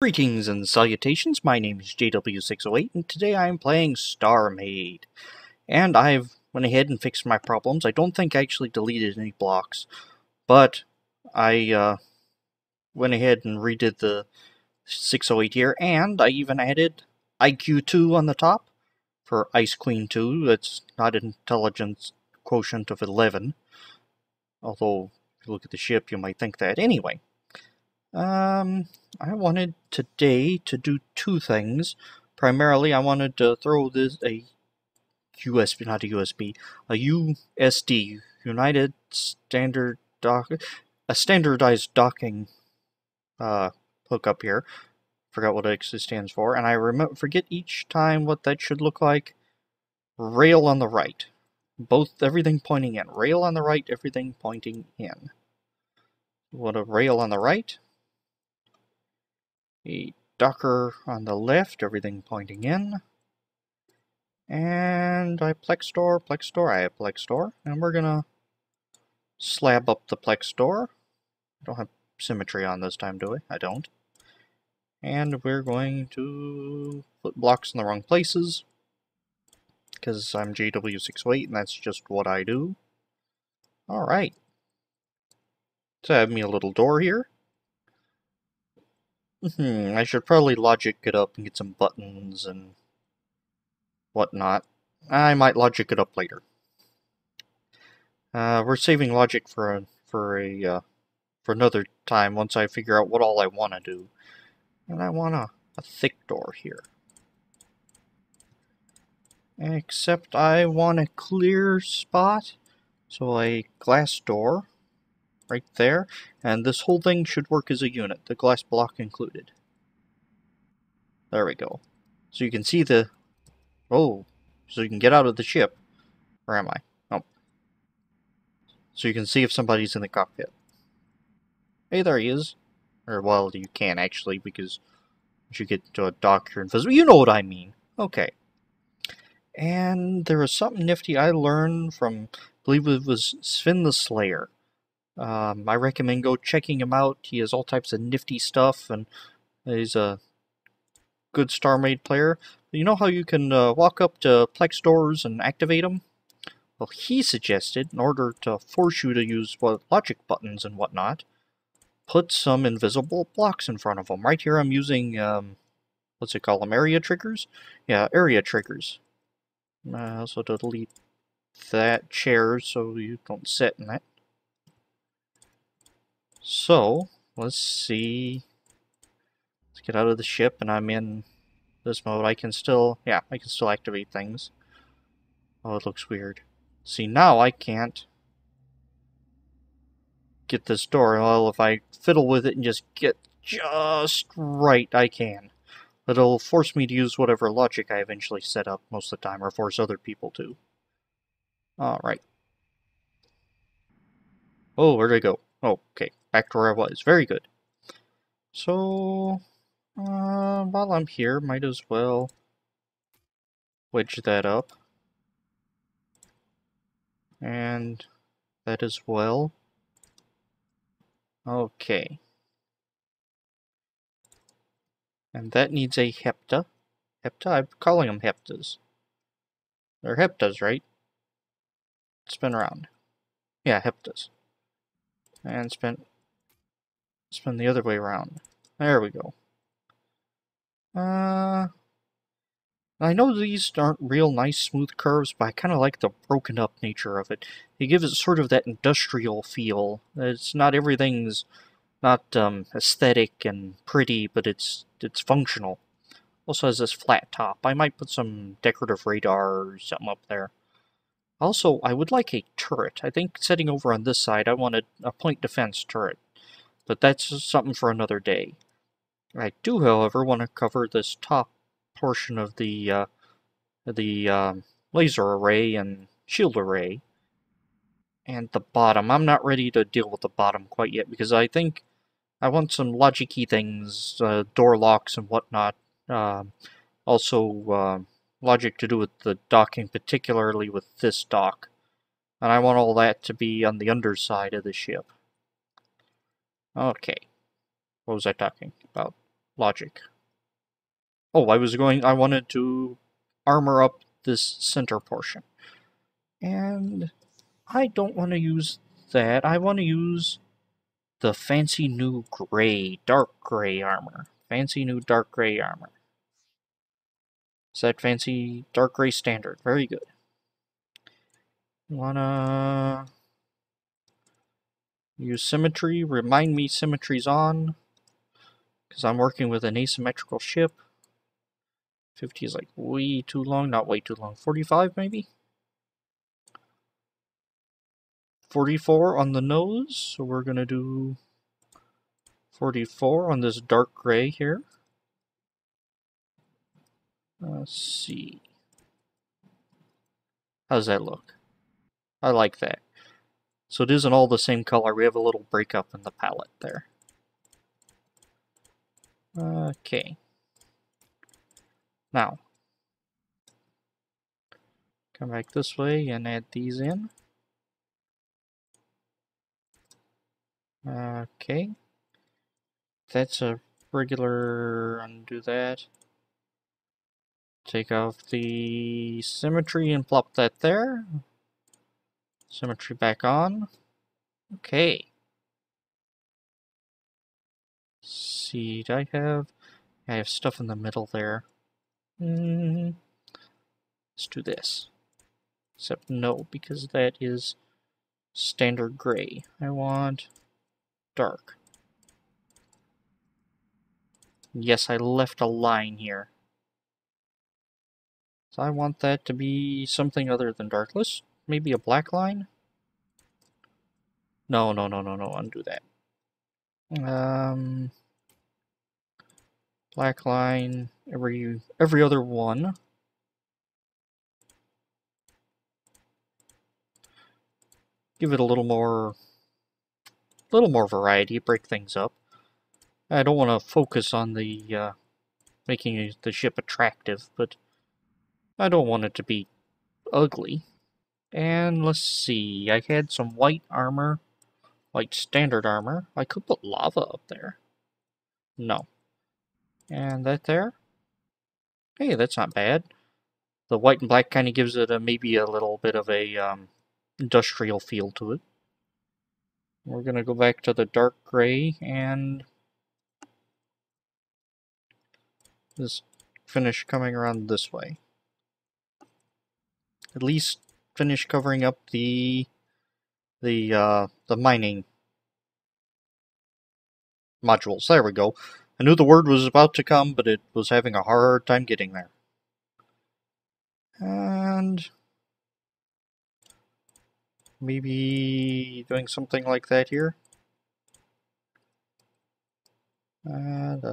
Greetings and salutations, my name is JW608 and today I am playing Starmade. And I've went ahead and fixed my problems. I don't think I actually deleted any blocks, but I went ahead and redid the 608 here, and I even added IQ2 on the top for Ice Queen 2. That's not an intelligence quotient of 11, although if you look at the ship you might think that. Anyway. I wanted today to do two things. Primarily, I wanted to throw this a USD, United Standard Dock, a standardized docking hookup here. Forgot what it actually stands for, and I forget each time what that should look like. Rail on the right, everything pointing in. Rail on the right, everything pointing in. What a rail on the right. A docker on the left, everything pointing in. And I plex door, I have plex door. And we're gonna slab up the plex door. I don't have symmetry on this time, do I? I don't. And we're going to put blocks in the wrong places, because I'm JW608 and that's just what I do. Alright. So I have me a little door here. I should probably logic it up and get some buttons and whatnot. I might logic it up later. We're saving logic for another time once I figure out what all I want to do. And I want a thick door here. Except I want a clear spot, so a glass door right there, and this whole thing should work as a unit, the glass block included. There we go. So you can see the... Oh, so you can get out of the ship. Where am I? Oh. So you can see if somebody's in the cockpit. Hey, there he is. Or, well, you can actually, because once you get to a dock, you're invisible. You know what I mean. Okay. And there was something nifty I learned from, I believe it was Sven the Slayer. I recommend go checking him out. He has all types of nifty stuff, and he's a good Starmade player. You know how you can walk up to plex doors and activate them? Well, he suggested, in order to force you to use logic buttons and whatnot, put some invisible blocks in front of them. Right here I'm using, what's it called them, area triggers? Yeah, area triggers. Also to delete that chair so you don't sit in it. So, let's see. Let's get out of the ship, and I'm in this mode. I can still activate things. Oh, it looks weird. See, now I can't get this door. Well, if I fiddle with it and just get just right, I can. But it'll force me to use whatever logic I eventually set up most of the time, or force other people to. Alright. Oh, where'd I go? Oh, okay. Back to where I was. Very good. So, while I'm here, might as well wedge that up. And that as well. Okay. And that needs a hepta. Hepta? I'm calling them heptas. They're heptas, right? Spin around. Yeah, heptas. And spin the other way around. There we go. I know these aren't real nice smooth curves, but I kind of like the broken up nature of it. It gives it sort of that industrial feel. It's not everything's not aesthetic and pretty, but it's functional. Also has this flat top. I might put some decorative radar or something up there. Also, I would like a turret. I think sitting over on this side, I wanted a point defense turret. But that's something for another day. I do, however, want to cover this top portion of the laser array and shield array. And the bottom. I'm not ready to deal with the bottom quite yet, because I think I want some logic-y things, door locks and whatnot. Also, logic to do with the docking, particularly with this dock. And I want all that to be on the underside of the ship. Okay. What was I talking about? logic. Oh, I wanted to armor up this center portion. And I don't want to use that. I want to use the fancy new gray, dark gray armor. Fancy new dark gray armor. Is that fancy dark gray standard? Very good. Wanna use symmetry? Remind me symmetry's on. Because I'm working with an asymmetrical ship. 50 is like way too long. Not way too long. 45 maybe? 44 on the nose. So we're going to do 44 on this dark gray here. Let's see. How's that look? I like that. So it isn't all the same color. We have a little breakup in the palette there. Okay. Now, come back this way and add these in. Okay. That's a regular, undo that. Take off the symmetry and plop that there. Symmetry back on. Okay. See, I have stuff in the middle there. Let's do this. Except no, because that is standard gray. I want dark. Yes, I left a line here. So I want that to be something other than dark. Let's maybe a black line? No, undo that. Black line, every other one. Give it a little more variety, break things up. I don't want to focus on the making the ship attractive, but I don't want it to be ugly. And let's see, I had some white armor, white standard armor. I could put lava up there. No. And that there? Hey, that's not bad. The white and black kind of gives it maybe a little bit of a industrial feel to it. We're going to go back to the dark gray and just finish coming around this way. At least finish covering up the mining modules. There we go. I knew the word was about to come, but it was having a hard time getting there. And maybe doing something like that here. Oh.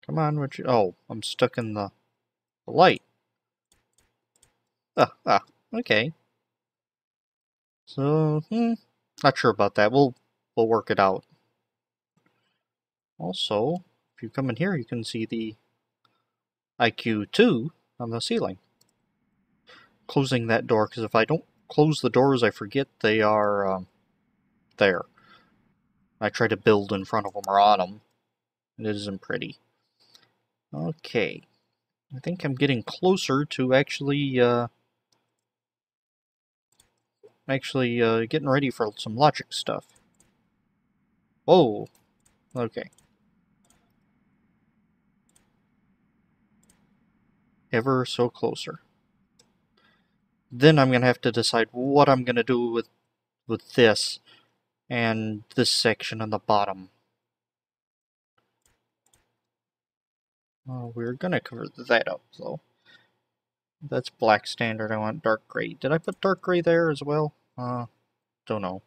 Come on, would you? Oh, I'm stuck in the light. Okay. So, not sure about that. We'll work it out. Also, if you come in here, you can see the IQ2 on the ceiling. Closing that door, because if I don't close the doors, I forget they are there. I try to build in front of them or on them. It isn't pretty. Okay. I think I'm getting closer to actually getting ready for some logic stuff. Whoa. Okay. Ever so closer. Then I'm going to have to decide what I'm going to do with this and this section on the bottom. We're going to cover that up, though. That's black standard. I want dark gray. Did I put dark gray there as well? Don't know.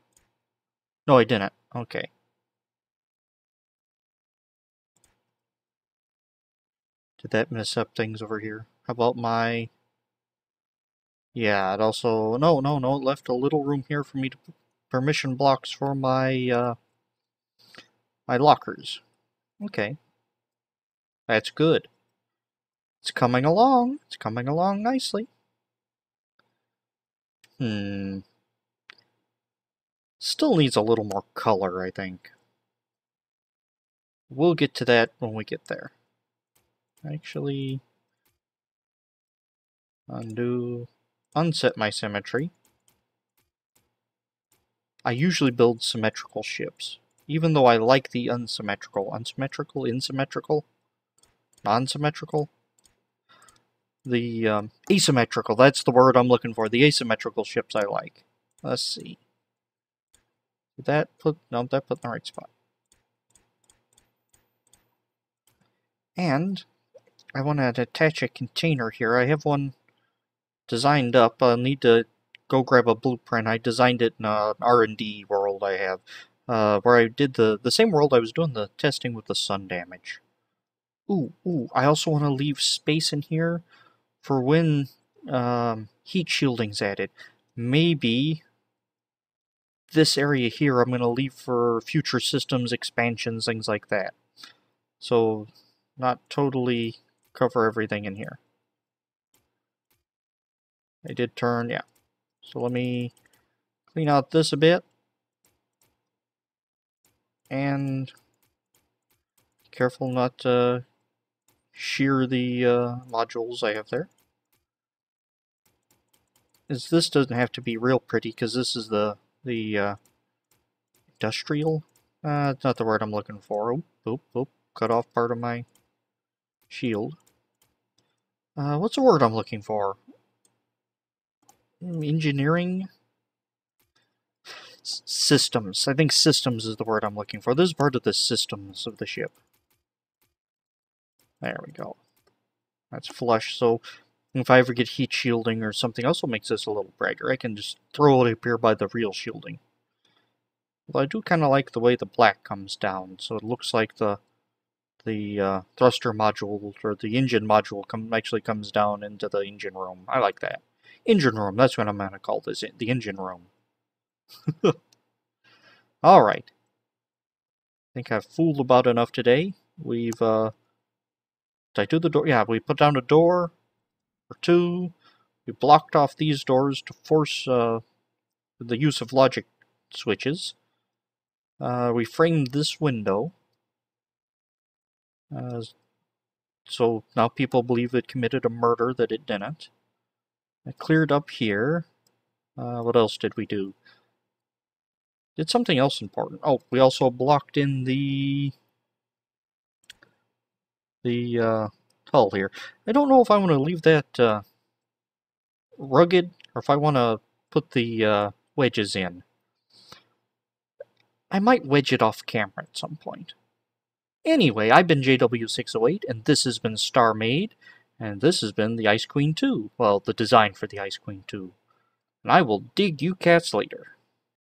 No, I didn't. Okay. Did that mess up things over here? How about my... Yeah, it also... No, it left a little room here for me to put permission blocks for my, my lockers. Okay. That's good. It's coming along. It's coming along nicely. Still needs a little more color, I think. We'll get to that when we get there. Actually, undo, unset my symmetry. I usually build symmetrical ships, even though I like the unsymmetrical. Unsymmetrical? Insymmetrical? Non-symmetrical? The asymmetrical, that's the word I'm looking for. The asymmetrical ships I like. Let's see. Did that put... No, that put in the right spot. And I want to attach a container here. I have one designed up. I'll need to go grab a blueprint. I designed it in an R&D world I have, where I did the same world I was doing the testing with the sun damage. Ooh, I also want to leave space in here for when heat shielding's added. Maybe this area here I'm going to leave for future systems, expansions, things like that. So, not totally cover everything in here. I did turn, yeah. So let me clean out this a bit. And be careful not to shear the modules I have there. This doesn't have to be real pretty because this is the industrial. It's not the word I'm looking for. Oop, cut off part of my shield. What's the word I'm looking for? Engineering? Systems. I think systems is the word I'm looking for. This is part of the systems of the ship. There we go. That's flush, so if I ever get heat shielding or something else that makes this a little brighter, I can just throw it up here by the real shielding. Well, I do kind of like the way the black comes down, so it looks like the thruster module or the engine module actually comes down into the engine room. I like that. Engine room, that's what I'm going to call this, the engine room. Alright. I think I've fooled about enough today. We've, did I do the door? Yeah, we put down a door or two. We blocked off these doors to force the use of logic switches. We framed this window. So now people believe it committed a murder that it didn't. I cleared up here. What else did we do? Did something else important. Oh, we also blocked in the hull here. I don't know if I want to leave that rugged or if I want to put the wedges in. I might wedge it off camera at some point. Anyway, I've been JW608, and this has been Starmade, and this has been the Ice Queen 2. Well, the design for the Ice Queen 2. And I will dig you cats later.